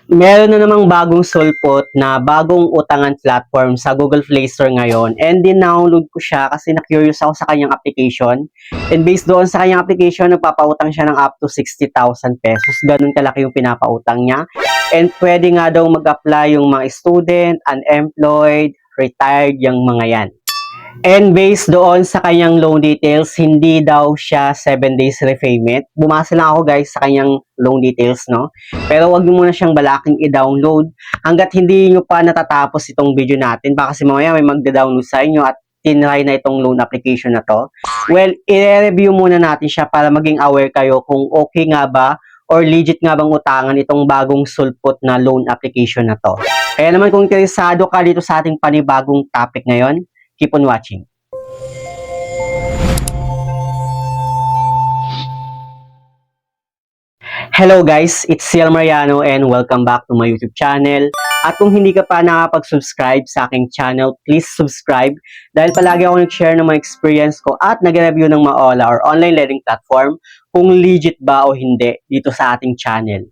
Meron na namang bagong sulpot na bagong utangan platform sa Google Play Store ngayon, and din-download ko siya kasi na-curious ako sa kanyang application, and based doon sa kanyang application nagpapautang siya ng up to 60,000 pesos. Ganun kalaki yung pinapautang niya, and pwede nga daw mag-apply yung mga student, unemployed, retired, yung mga yan. And based doon sa kanyang loan details, hindi daw siya 7 days repayment. Bumasa lang ako guys sa kanyang loan details, no? Pero wag niyo muna siyang balaking i-download hanggat hindi niyo pa natatapos itong video natin. Baka kasi mamaya may magda-download sa inyo at tinry na itong loan application na to. Well, i-review muna natin siya para maging aware kayo kung okay nga ba or legit nga bang utangan itong bagong sulpot na loan application na to. Kaya naman kung interesado ka dito sa ating panibagong topic ngayon, keep on watching. Hello guys, it's Ciel Mariano and welcome back to my YouTube channel. At kung hindi ka pa nakapag-subscribe sa aking channel, please subscribe dahil palagi ako nag-share ng mga experience ko at nag-review ng mga OLA or online lending platform kung legit ba o hindi dito sa ating channel.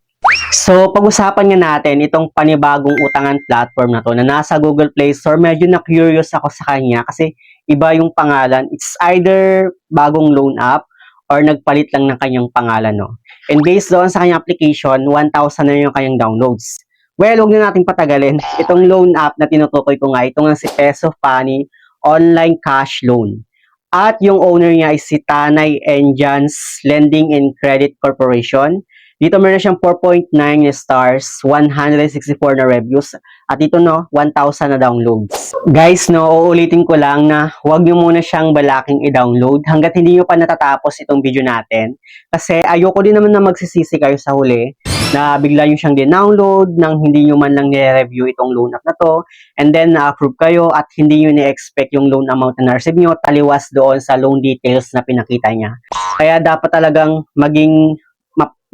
So, pag-usapan nga natin itong panibagong utangan platform na to na nasa Google Play Store. Medyo na-curious ako sa kanya kasi iba yung pangalan. It's either bagong loan app or nagpalit lang ng kanyang pangalan, no? And based doon sa kanyang application, 1,000 na yung kanyang downloads. Well, huwag na natin patagalin. Itong loan app na tinutukoy ko nga, ito nga si Peso Funny Online Cash Loan. At yung owner niya ay si Tanay Engines Lending and Credit Corporation. Dito meron siyang 4.9 stars, 164 na reviews, at dito no, 1,000 na downloads. Guys, no, uulitin ko lang na huwag niyo muna siyang balaking i-download hanggat hindi niyo pa natatapos itong video natin. Kasi ayoko din naman na magsisisi kayo sa huli na bigla niyo siyang din-download nang hindi niyo man lang nire-review itong loan app na to, and then na-approve kayo at hindi niyo ni-expect yung loan amount na na-receive niyo taliwas doon sa loan details na pinakita niya. Kaya dapat talagang maging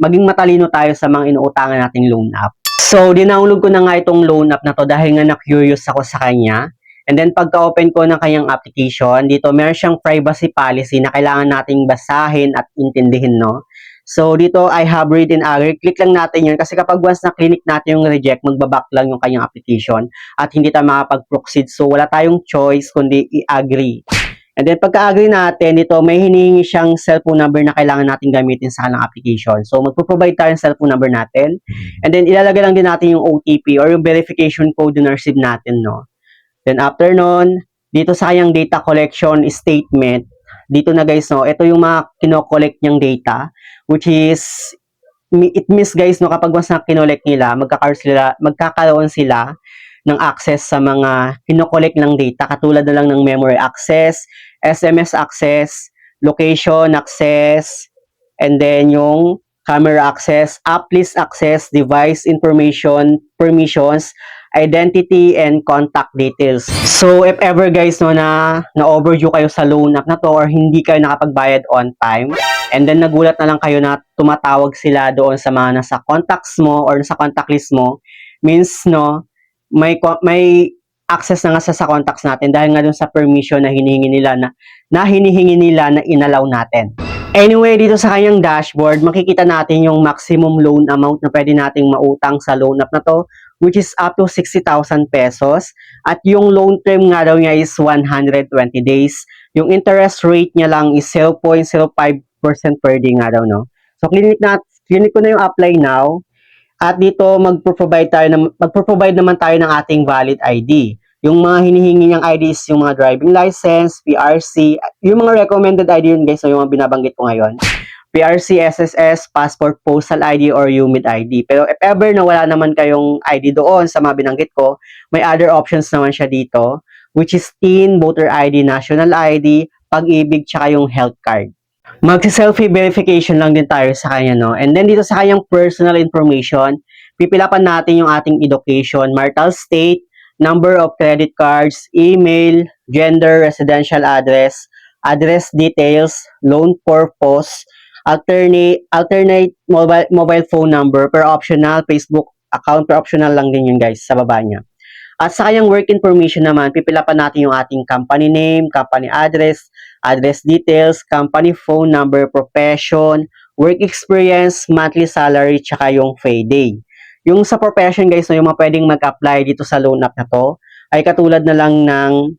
matalino tayo sa mga inuutangan nating loan app. So, dinownload ko na nga itong loan app na to dahil nga na-curious ako sa kanya. And then, pagka-open ko ng kanyang application, dito meron siyang privacy policy na kailangan nating basahin at intindihin, no? So, dito, I have read and agree. Click lang natin yun kasi kapag once na-click natin yung reject, magbaback lang yung kanyang application at hindi tayo makapag-proceed. So, wala tayong choice kundi i-agree. And then pagka-agree natin, dito may hinihingi siyang cellphone number na kailangan natin gamitin sa kanilang application. So magpo-provide tayo ng cellphone number natin. And then ilalagay lang din natin yung OTP or yung verification code na receive natin, no. Then after nun, dito sa kanyang data collection statement, dito na guys, no, ito yung mga kino-collect niyang data, which is it means guys, no, kapag once na kinollect nila, magkakaroon sila ng access sa mga kino-collect ng data, katulad na lang ng memory access, SMS access, location access, and then yung camera access, app list access, device information, permissions, identity, and contact details. So, if ever guys, no, na-overdue kayo sa loan app na to or hindi kayo nakapagbayad on time, and then nagulat na lang kayo na tumatawag sila doon sa mga nasa contacts mo or sa contact list mo, means, no, may access na nga sa contacts natin dahil nga dun sa permission na hinihingi nila na inallow natin. Anyway, dito sa kanyang dashboard, makikita natin yung maximum loan amount na pwede nating mautang sa loan app na to, which is up to 60,000 pesos. At yung loan term nga daw niya is 120 days. Yung interest rate niya lang is 0.05% per day nga daw, no? So, clinic ko na yung apply now. At dito magpo-provide naman tayo ng ating valid ID. Yung mga hinihingi niyang ID is yung mga driving license, PRC, yung mga recommended ID yun guys, so yung mga binabanggit ko ngayon. PRC, SSS, passport, postal ID, or UMID ID. Pero if ever na wala naman kayong ID doon sa mga binanggit ko, may other options naman siya dito, which is TIN, voter ID, national ID, pag-ibig, tsaka yung health card. Magsi-selfie verification lang din tayo sa kanya, no? And then dito sa kanyang personal information, pipilapan natin yung ating education, marital state, number of credit cards, email, gender, residential address, address details, loan purpose, alternate mobile phone number, per optional, Facebook account, per optional lang din yun guys, sa baba niya. At sa kanyang work information naman, pipilapan natin yung ating company name, company address, address details, company phone number, profession, work experience, monthly salary, tsaka yung payday. Yung sa profession guys, no, yung mga pwedeng mag-apply dito sa loan app na to, ay katulad na lang ng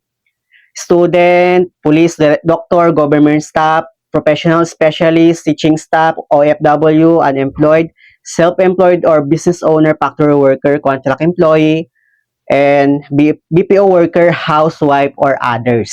student, police, doctor, government staff, professional specialist, teaching staff, OFW, unemployed, self-employed or business owner, factory worker, contract employee, and BPO worker, housewife, or others.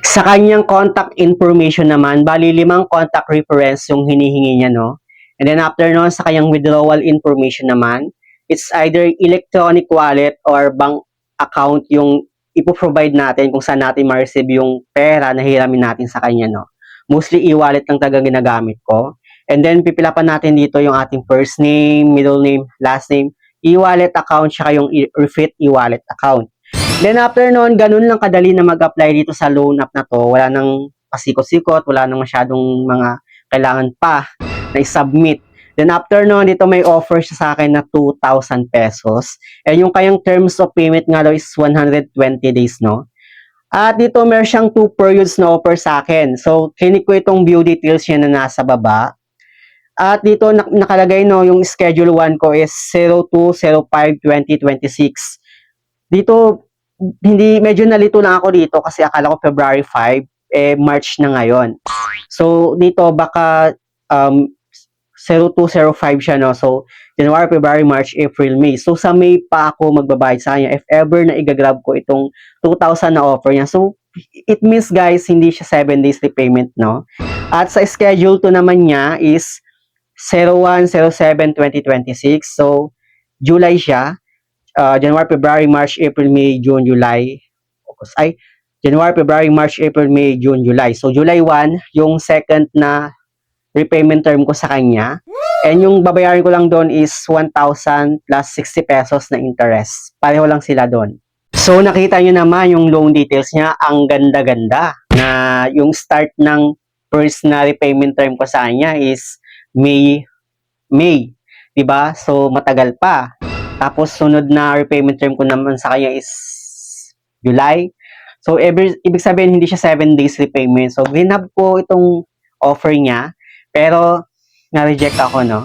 Sa kanyang contact information naman, bali 5 contact reference yung hinihingi niya, no? And then after nun, sa kanyang withdrawal information naman, it's either electronic wallet or bank account yung ipo-provide natin kung saan natin ma-receive yung pera na hiramin natin sa kanya, no? Mostly e-wallet lang talaga ginagamit ko. And then pipila pa natin dito yung ating first name, middle name, last name, e-wallet account, saka yung refit e-wallet account. Then after nun, ganun lang kadali na mag-apply dito sa loan app na to. Wala nang pasikot-sikot, wala nang masyadong mga kailangan pa na i-submit. Then after nun, dito may offer siya sa akin na 2,000 pesos. And yung kayang terms of payment nga daw is 120 days, no? At dito meron siyang 2 periods na offer sa akin. So, clinic ko itong view details niya na nasa baba. At dito nakalagay, no, yung schedule 1 ko is 02/05/2026. Dito, medyo nalito lang ako dito kasi akala ko February 5, March na ngayon. So, dito baka 02/05 siya, no? So, January, February, March, April, May. So, sa May pa ako magbabayad sa kanya if ever na i-grab ko itong 2,000 na offer niya. So, it means guys, hindi siya 7 days repayment, no? At sa schedule 2 naman niya is 01/07/2026. So, July siya. January, February, March, April, May, June, July. January, February, March, April, May, June, July. So, July 1, yung second na repayment term ko sa kanya. And yung babayaran ko lang doon is 1,000 plus 60 pesos na interest. Pareho lang sila doon. So, nakita nyo naman yung loan details niya. Ang ganda-ganda. Na yung start ng first na repayment term ko sa kanya is May. Diba? So, matagal pa. Tapos, sunod na repayment term ko naman sa kanya is July. So, ibig sabihin, hindi siya 7 days repayment. So, grinab ko itong offer niya. Pero, na-reject ako, no?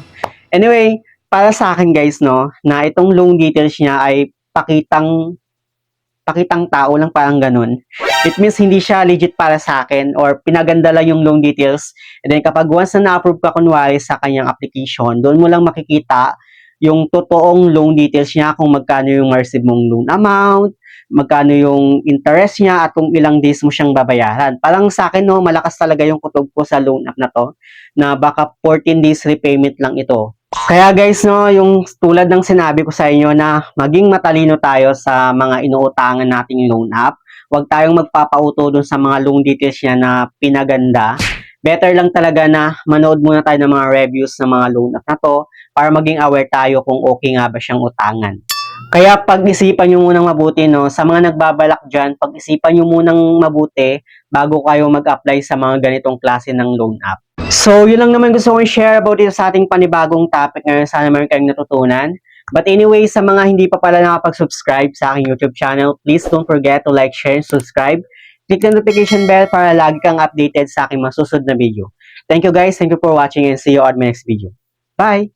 Anyway, para sa akin, guys, no, na itong loan details niya ay pakitang tao lang, parang ganun. It means hindi siya legit para sa akin or pinaganda lang yung loan details. And then, kapag once na na-approve ka kunwari sa kanyang application, doon mo lang makikita yung totoong loan details niya, kung magkano yung receive mong loan amount, magkano yung interest niya, at kung ilang days mo siyang babayaran. Parang sa akin, no, malakas talaga yung kutob ko sa loan app na to, na baka 14 days repayment lang ito. Kaya guys, no, yung tulad ng sinabi ko sa inyo na maging matalino tayo sa mga inuutangan nating loan app. Huwag tayong magpapauto dun sa mga loan details niya na pinaganda. Better lang talaga na manood muna tayo ng mga reviews ng mga loan app na to para maging aware tayo kung okay nga ba siyang utangan. Kaya pag-isipan nyo munang mabuti, no, sa mga nagbabalak dyan, pag-isipan nyo munang mabuti bago kayo mag-apply sa mga ganitong klase ng loan app. So, yun lang naman gusto kong share about dito sa ating panibagong topic ngayon. Sana meron kayong natutunan. But anyway, sa mga hindi pa pala nakapag-subscribe sa aking YouTube channel, please don't forget to like, share, and subscribe. Click the notification bell para lagi kang updated sa aking masusunod na video. Thank you guys, thank you for watching, and see you on my next video. Bye!